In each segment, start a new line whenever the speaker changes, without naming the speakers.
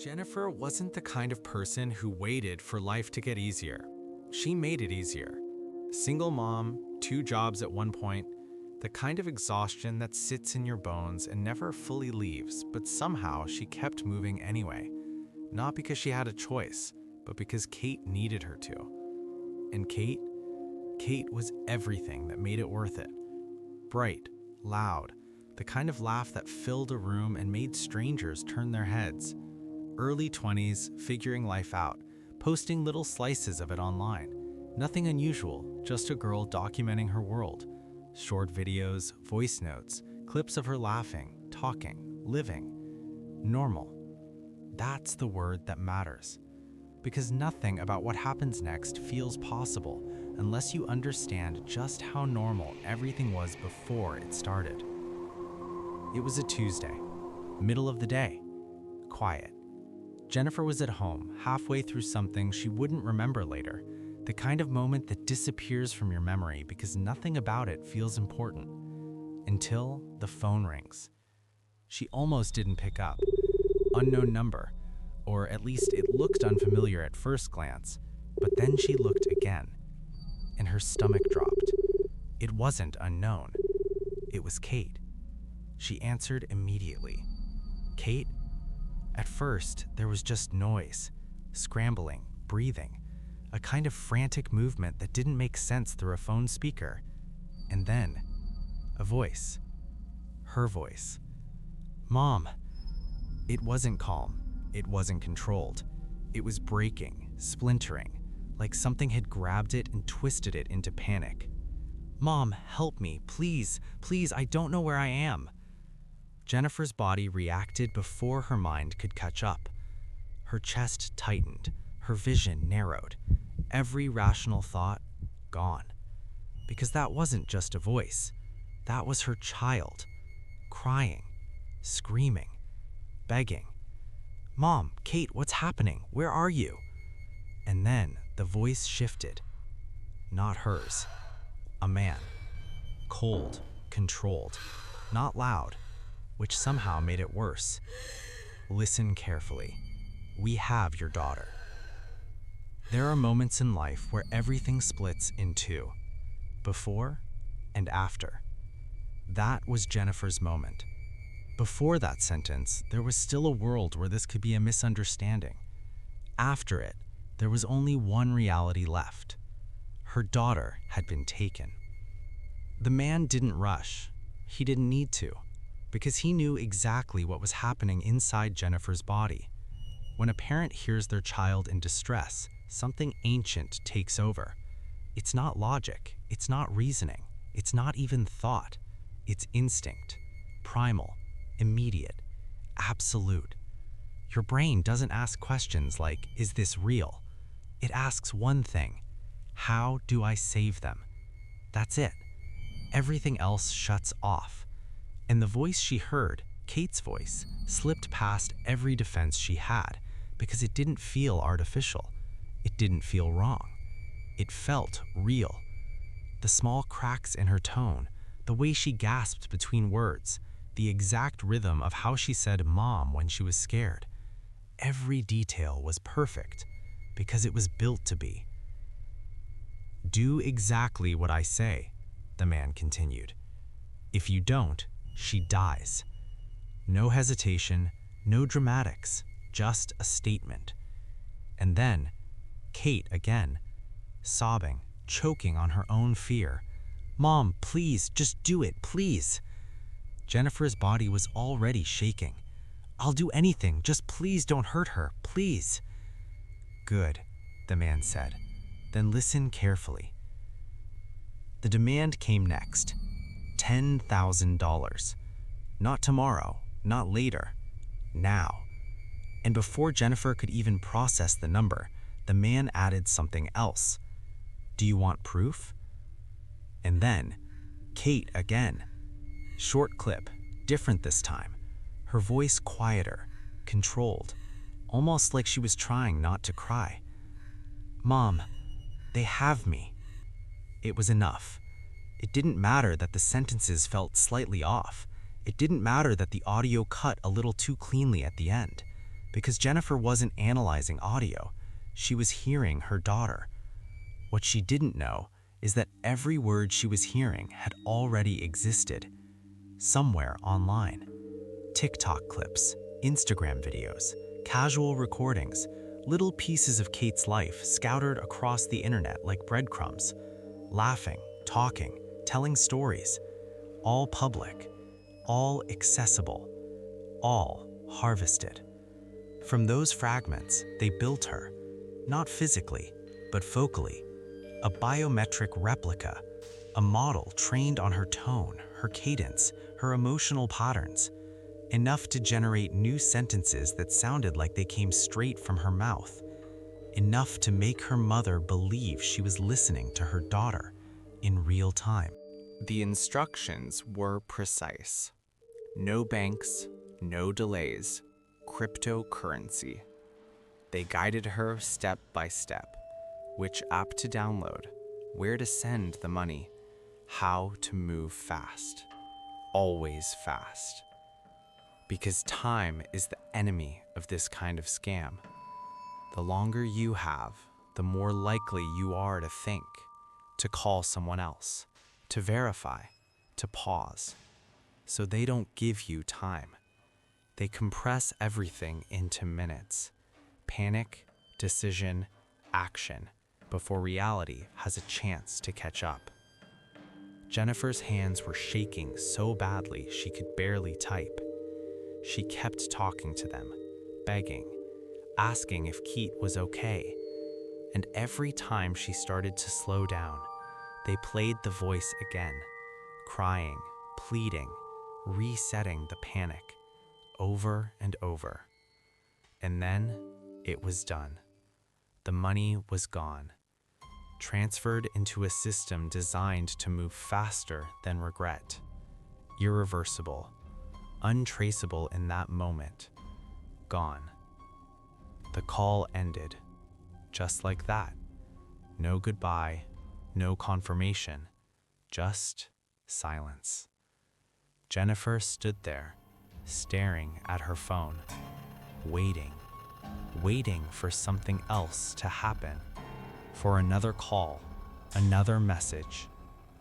Jennifer wasn't the kind of person who waited for life to get easier. She made it easier. Single mom, 2 jobs at one point, the kind of exhaustion that sits in your bones and never fully leaves, but somehow she kept moving anyway. Not because she had a choice, but because Kate needed her to. And Kate was everything that made it worth it. Bright, loud, the kind of laugh that filled a room and made strangers turn their heads. Early 20s, figuring life out, posting little slices of it online. Nothing unusual, just a girl documenting her world. Short videos, voice notes, clips of her laughing, talking, living. Normal. That's the word that matters. Because nothing about what happens next feels possible unless you understand just how normal everything was before it started. It was a Tuesday, middle of the day, quiet. Jennifer was at home, halfway through something she wouldn't remember later, the kind of moment that disappears from your memory because nothing about it feels important. Until the phone rings. She almost didn't pick up. Unknown number, or at least it looked unfamiliar at first glance, but then she looked again, and her stomach dropped. It wasn't unknown. It was Kate. She answered immediately. Kate? At first, there was just noise, scrambling, breathing, a kind of frantic movement that didn't make sense through a phone speaker. And then, a voice. Her voice. Mom. It wasn't calm. It wasn't controlled. It was breaking, splintering, like something had grabbed it and twisted it into panic. Mom, help me, please, please, I don't know where I am. Jennifer's body reacted before her mind could catch up. Her chest tightened, her vision narrowed, every rational thought gone. Because that wasn't just a voice, that was her child, crying, screaming, begging. Mom, Kate, what's happening? Where are you? And then the voice shifted. Not hers. A man. Cold, controlled, not loud, which somehow made it worse. Listen carefully. We have your daughter. There are moments in life where everything splits in two, before and after. That was Jennifer's moment. Before that sentence, there was still a world where this could be a misunderstanding. After it, there was only one reality left. Her daughter had been taken. The man didn't rush. He didn't need to, because he knew exactly what was happening inside Jennifer's body. When a parent hears their child in distress, something ancient takes over. It's not logic, it's not reasoning, it's not even thought. It's instinct, primal, immediate, absolute. Your brain doesn't ask questions like, is this real? It asks one thing: how do I save them? That's it. Everything else shuts off. And the voice she heard, Kate's voice, slipped past every defense she had because it didn't feel artificial. It didn't feel wrong. It felt real. The small cracks in her tone, the way she gasped between words, the exact rhythm of how she said mom when she was scared. Every detail was perfect because it was built to be. Do exactly what I say, the man continued. If you don't, she dies. No hesitation, no dramatics, just a statement. And then, Kate again, sobbing, choking on her own fear. Mom, please, just do it, please. Jennifer's body was already shaking. I'll do anything, just please don't hurt her, please. Good, the man said. Then listen carefully. The demand came next. $10,000. Not tomorrow, not later, now. And before Jennifer could even process the number, the man added something else. Do you want proof? And then, Kate again. Short clip, different this time. Her voice quieter, controlled, almost like she was trying not to cry. Mom, they have me. It was enough. It didn't matter that the sentences felt slightly off. It didn't matter that the audio cut a little too cleanly at the end. Because Jennifer wasn't analyzing audio, she was hearing her daughter. What she didn't know is that every word she was hearing had already existed somewhere online. TikTok clips, Instagram videos, casual recordings, little pieces of Kate's life scattered across the internet like breadcrumbs, laughing, talking, telling stories, all public, all accessible, all harvested. From those fragments, they built her, not physically, but vocally, a biometric replica, a model trained on her tone, her cadence, her emotional patterns, enough to generate new sentences that sounded like they came straight from her mouth, enough to make her mother believe she was listening to her daughter in real time. The instructions were precise. No banks, no delays, cryptocurrency. They guided her step by step, which app to download, where to send the money, how to move fast, always fast. Because time is the enemy of this kind of scam. The longer you have, the more likely you are to think, to call someone else, to verify, to pause. So they don't give you time. They compress everything into minutes. Panic, decision, action, before reality has a chance to catch up. Jennifer's hands were shaking so badly she could barely type. She kept talking to them, begging, asking if Keith was okay. And every time she started to slow down, they played the voice again, crying, pleading, resetting the panic, over and over. And then it was done. The money was gone, transferred into a system designed to move faster than regret, irreversible, untraceable in that moment, gone. The call ended, just like that. No goodbye, no confirmation, just silence. Jennifer stood there, staring at her phone, waiting for something else to happen, for another call, another message,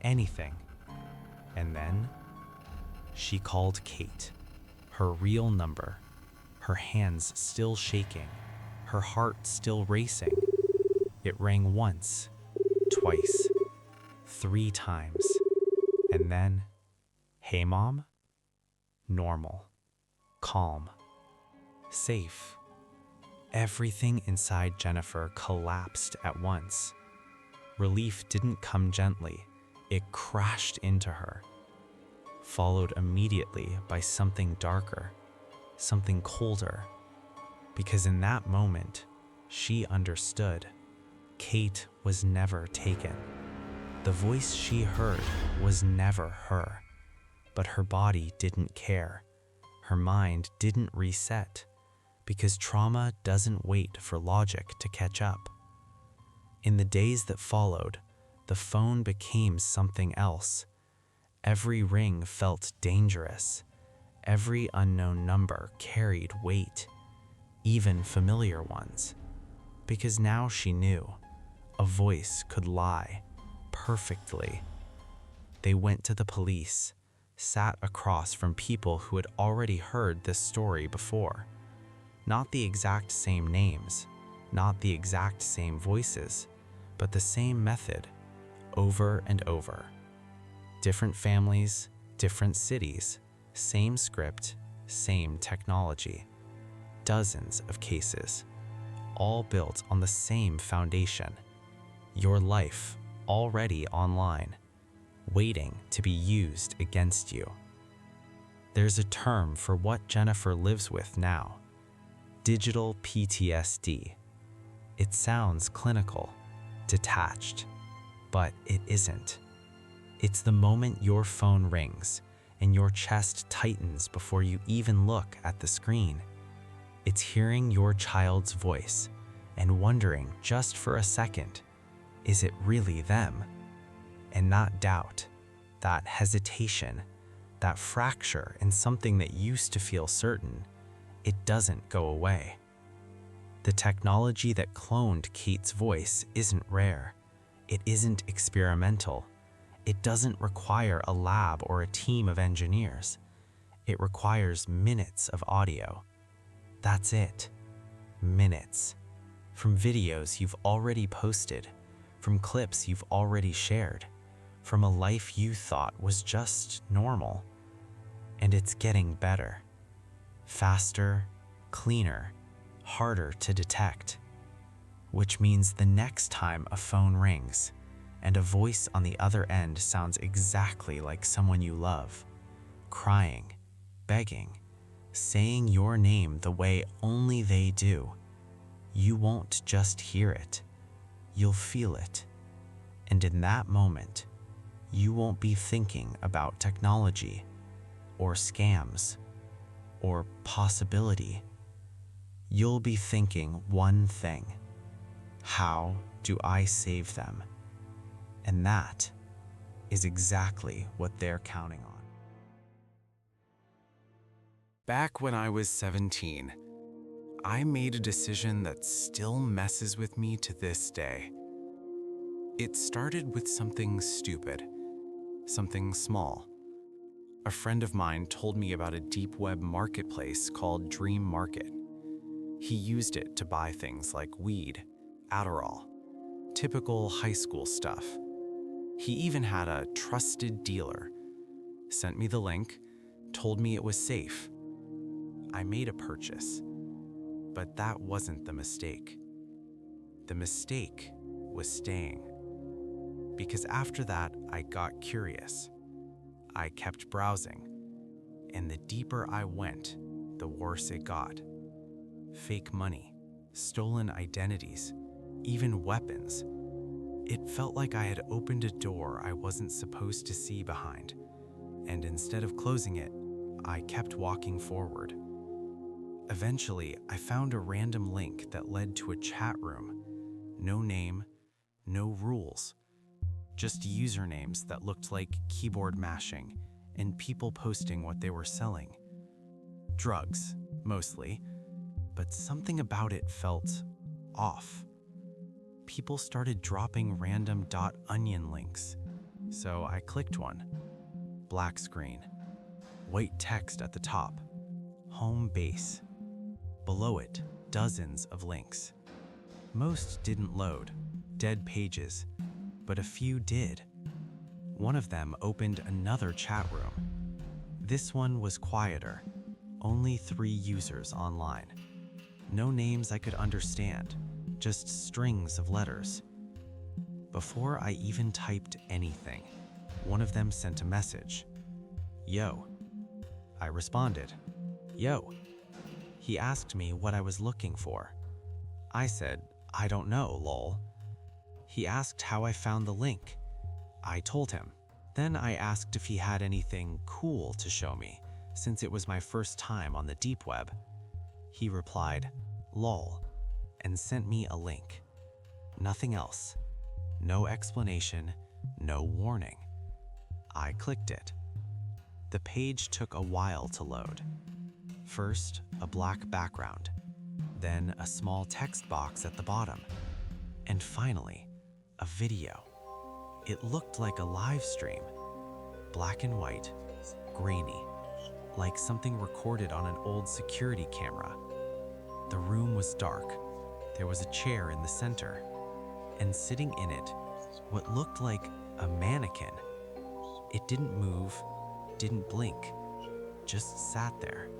anything. And then she called Kate, her real number, her hands still shaking, her heart still racing. It rang once, twice, 3 times, and then, "Hey, Mom?" Normal, calm, safe. Everything inside Jennifer collapsed at once. Relief didn't come gently, it crashed into her, followed immediately by something darker, something colder, because in that moment, she understood. Kate was never taken. The voice she heard was never her, but her body didn't care. Her mind didn't reset, because trauma doesn't wait for logic to catch up. In the days that followed, the phone became something else. Every ring felt dangerous. Every unknown number carried weight, even familiar ones. Because now she knew, a voice could lie perfectly. They went to the police, sat across from people who had already heard this story before. Not the exact same names, not the exact same voices, but the same method, over and over. Different families, different cities, same script, same technology. Dozens of cases, all built on the same foundation. Your life already online, waiting to be used against you. There's a term for what Jennifer lives with now. Digital PTSD. It sounds clinical, detached, but it isn't. It's the moment your phone rings and your chest tightens before you even look at the screen. It's hearing your child's voice and wondering just for a second, is it really them? And that doubt, that hesitation, that fracture in something that used to feel certain, it doesn't go away. The technology that cloned Kate's voice isn't rare. It isn't experimental. It doesn't require a lab or a team of engineers. It requires minutes of audio. That's it. Minutes. From videos you've already posted, from clips you've already shared, from a life you thought was just normal. And it's getting better. Faster, cleaner, harder to detect. Which means the next time a phone rings and a voice on the other end sounds exactly like someone you love, crying, begging, saying your name the way only they do, you won't just hear it, you'll feel it. And in that moment, you won't be thinking about technology or scams or possibility. You'll be thinking one thing: how do I save them? And that is exactly what they're counting on. Back when I was 17, I made a decision that still messes with me to this day. It started with something stupid, something small. A friend of mine told me about a deep web marketplace called Dream Market. He used it to buy things like weed, Adderall, typical high school stuff. He even had a trusted dealer, sent me the link, told me it was safe. I made a purchase, but that wasn't the mistake. The mistake was staying. Because after that, I got curious. I kept browsing, and the deeper I went, the worse it got. Fake money, stolen identities, even weapons. It felt like I had opened a door I wasn't supposed to see behind, and instead of closing it, I kept walking forward. Eventually, I found a random link that led to a chat room. No name, no rules. Just usernames that looked like keyboard mashing and people posting what they were selling. Drugs, mostly, but something about it felt off. People started dropping random .onion links, so I clicked one. Black screen, white text at the top, home base. Below it, dozens of links. Most didn't load, dead pages, but a few did. One of them opened another chat room. This one was quieter, only 3 users online. No names I could understand, just strings of letters. Before I even typed anything, one of them sent a message. Yo. I responded, yo. He asked me what I was looking for. I said, I don't know, lol. He asked how I found the link. I told him. Then I asked if he had anything cool to show me, since it was my first time on the deep web. He replied, lol, and sent me a link. Nothing else. No explanation, no warning. I clicked it. The page took a while to load. First, a black background, then a small text box at the bottom, and finally, a video. It looked like a live stream, black and white, grainy, like something recorded on an old security camera. The room was dark. There was a chair in the center, and sitting in it, what looked like a mannequin. It didn't move, didn't blink, just sat there.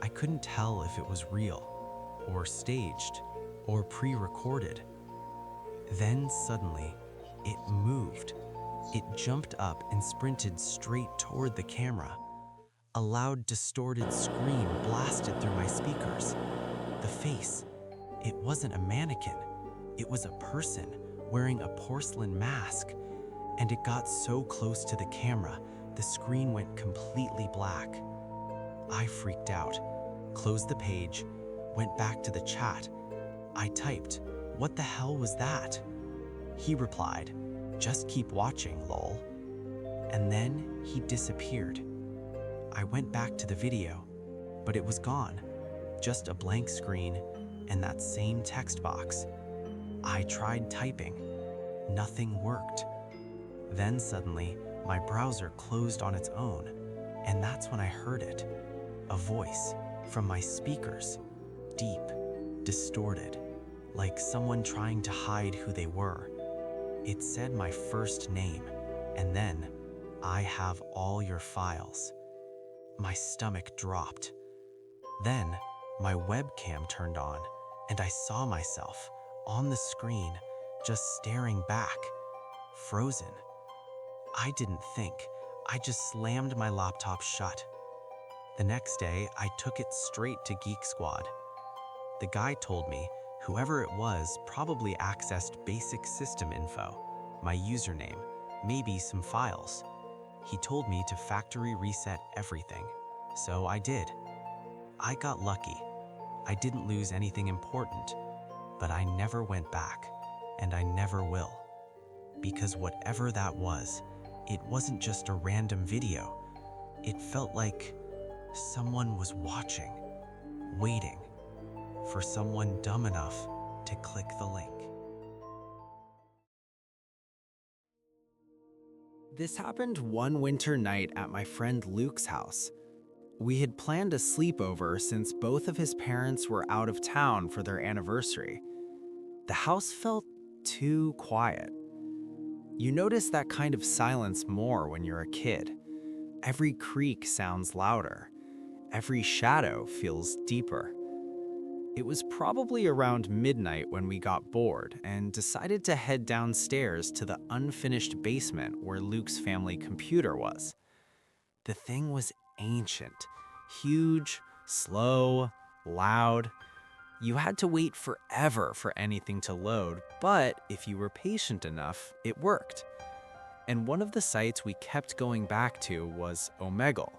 I couldn't tell if it was real, or staged, or pre-recorded. Then suddenly, it moved. It jumped up and sprinted straight toward the camera. A loud, distorted scream blasted through my speakers. The face, it wasn't a mannequin. It was a person wearing a porcelain mask. And it got so close to the camera, the screen went completely black. I freaked out, closed the page, went back to the chat. I typed, "What the hell was that?" He replied, "Just keep watching, lol." And then he disappeared. I went back to the video, but it was gone. just a blank screen and that same text box. I tried typing. Nothing worked. Then suddenly, my browser closed on its own, and that's when I heard it. A voice from my speakers, deep, distorted, like someone trying to hide who they were. It said my first name, and then, "I have all your files." My stomach dropped. Then, my webcam turned on, and I saw myself on the screen, just staring back, frozen. I didn't think. I just slammed my laptop shut. The next day, I took it straight to Geek Squad. The guy told me whoever it was probably accessed basic system info, my username, maybe some files. He told me to factory reset everything, so I did. I got lucky. I didn't lose anything important, but I never went back, and I never will. Because whatever that was, it wasn't just a random video. It felt like someone was watching, waiting for someone dumb enough to click the link. This happened one winter night at my friend Luke's house. We had planned a sleepover since both of his parents were out of town for their anniversary. The house felt too quiet. You notice that kind of silence more when you're a kid. Every creak sounds louder. Every shadow feels deeper. It was probably around midnight when we got bored and decided to head downstairs to the unfinished basement where Luke's family computer was. The thing was ancient, huge, slow, loud. You had to wait forever for anything to load, but if you were patient enough, it worked. And one of the sites we kept going back to was Omegle.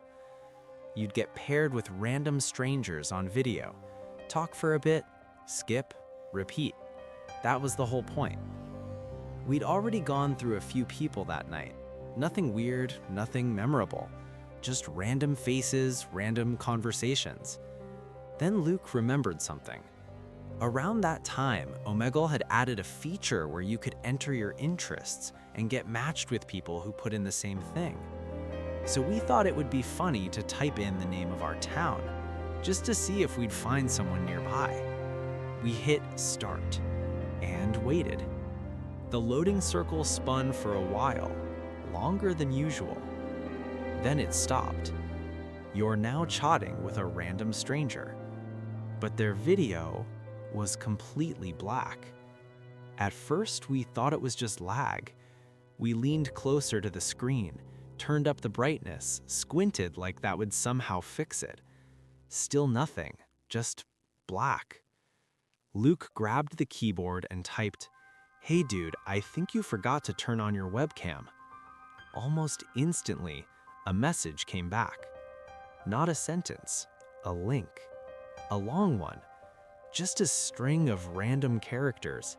You'd get paired with random strangers on video, talk for a bit, skip, repeat. That was the whole point. We'd already gone through a few people that night. Nothing weird, nothing memorable. Just random faces, random conversations. Then Luke remembered something. Around that time, Omegle had added a feature where you could enter your interests and get matched with people who put in the same thing. So we thought it would be funny to type in the name of our town, just to see if we'd find someone nearby. We hit start and waited. The loading circle spun for a while, longer than usual. Then it stopped. You're now chatting with a random stranger, but their video was completely black. At first, we thought it was just lag. We leaned closer to the screen, turned up the brightness, squinted like that would somehow fix it. Still nothing, just black. Luke grabbed the keyboard and typed, "Hey dude, I think you forgot to turn on your webcam." Almost instantly, a message came back. Not a sentence, a link. A long one. Just a string of random characters.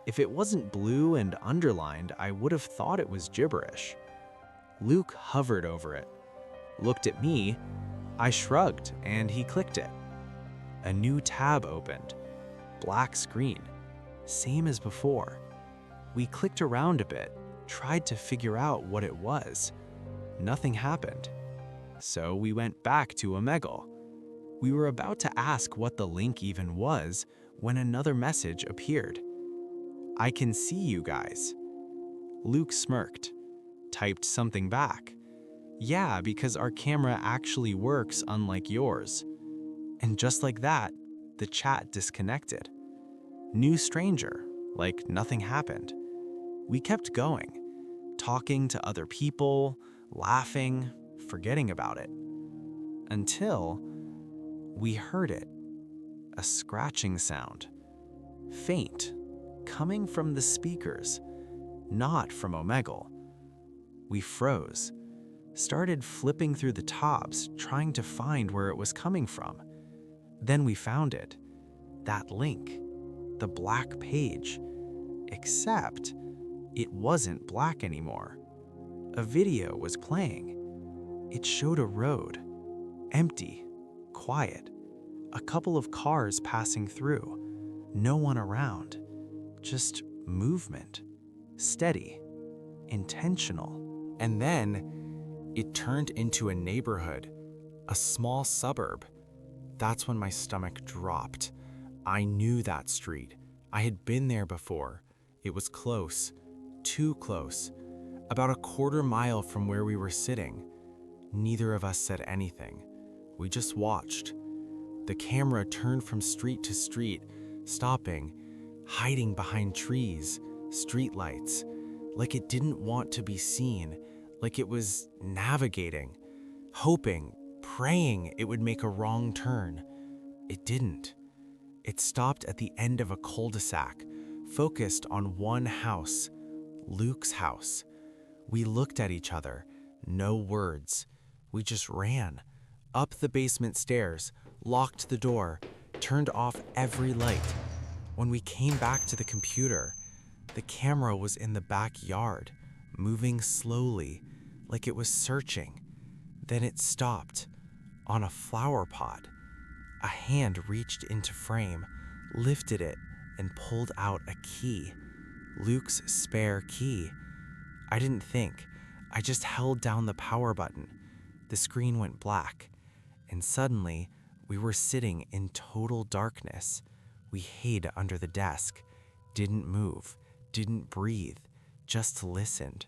If it wasn't blue and underlined, I would have thought it was gibberish. Luke hovered over it, looked at me, I shrugged, and he clicked it. A new tab opened. Black screen. Same as before. We clicked around a bit, tried to figure out what it was. Nothing happened. So we went back to Omegle. We were about to ask what the link even was when another message appeared. "I can see you guys." Luke smirked, typed something back. "Yeah, because our camera actually works unlike yours." And just like that, the chat disconnected. New stranger, like nothing happened. We kept going, talking to other people, laughing, forgetting about it. Until we heard it. A scratching sound. Faint, coming from the speakers, not from Omegle. We froze, started flipping through the tabs, trying to find where it was coming from. Then we found it. That link. The black page. Except it wasn't black anymore. A video was playing. It showed a road. Empty. Quiet. a couple of cars passing through. No one around. Just movement. Steady. Intentional. And then it turned into a neighborhood, a small suburb. That's when my stomach dropped. I knew that street. I had been there before. It was close. Too close. About a quarter mile from where we were sitting. Neither of us said anything. We just watched. The camera turned from street to street, stopping, hiding behind trees, streetlights, like it didn't want to be seen, like it was navigating, hoping, praying it would make a wrong turn. It didn't. It stopped at the end of a cul-de-sac, focused on one house, Luke's house. We looked at each other, no words. We just ran. Up the basement stairs, locked the door, turned off every light. When we came back to the computer, the camera was in the backyard, moving slowly, like it was searching. Then it stopped, on a flower pot. A hand reached into frame, lifted it, and pulled out a key. Luke's spare key. I didn't think. I just held down the power button. The screen went black, and suddenly we were sitting in total darkness. We hid under the desk, didn't move, didn't breathe, just listened.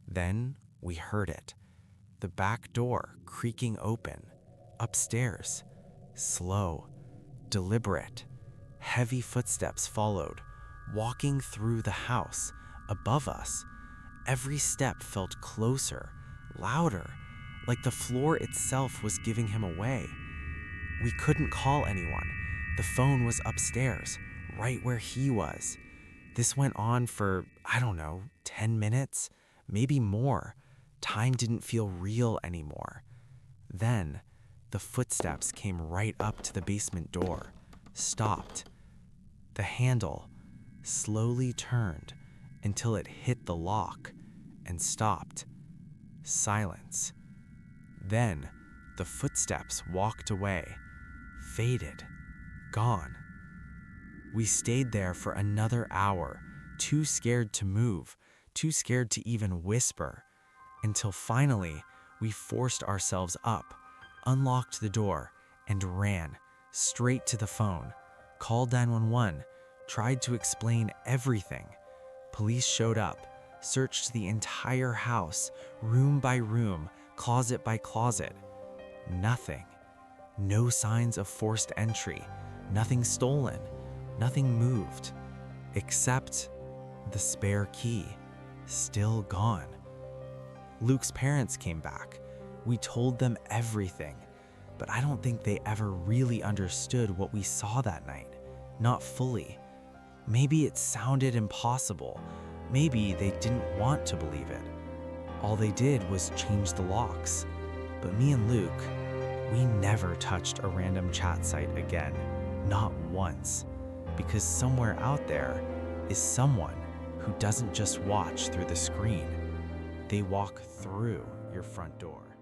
Then we heard it. The back door creaking open, upstairs. Slow, deliberate, heavy footsteps followed, walking through the house, above us. Every step felt closer, louder, like the floor itself was giving him away. We couldn't call anyone. The phone was upstairs, right where he was. This went on for, 10 minutes, maybe more. Time didn't feel real anymore. Then, the footsteps came right up to the basement door, stopped. The handle slowly turned until it hit the lock and stopped. Silence. Then, the footsteps walked away, faded, gone. We stayed there for another hour, too scared to move, too scared to even whisper, until finally we forced ourselves up, unlocked the door, and ran straight to the phone, called 911, tried to explain everything. Police showed up, searched the entire house, room by room, closet by closet. Nothing. No signs of forced entry, nothing stolen, nothing moved, except the spare key, still gone. Luke's parents came back. We told them everything, but I don't think they ever really understood what we saw that night, not fully. Maybe it sounded impossible. Maybe they didn't want to believe it. All they did was change the locks. But me and Luke, we never touched a random chat site again, not once, because somewhere out there is someone who doesn't just watch through the screen. They walk through your front door.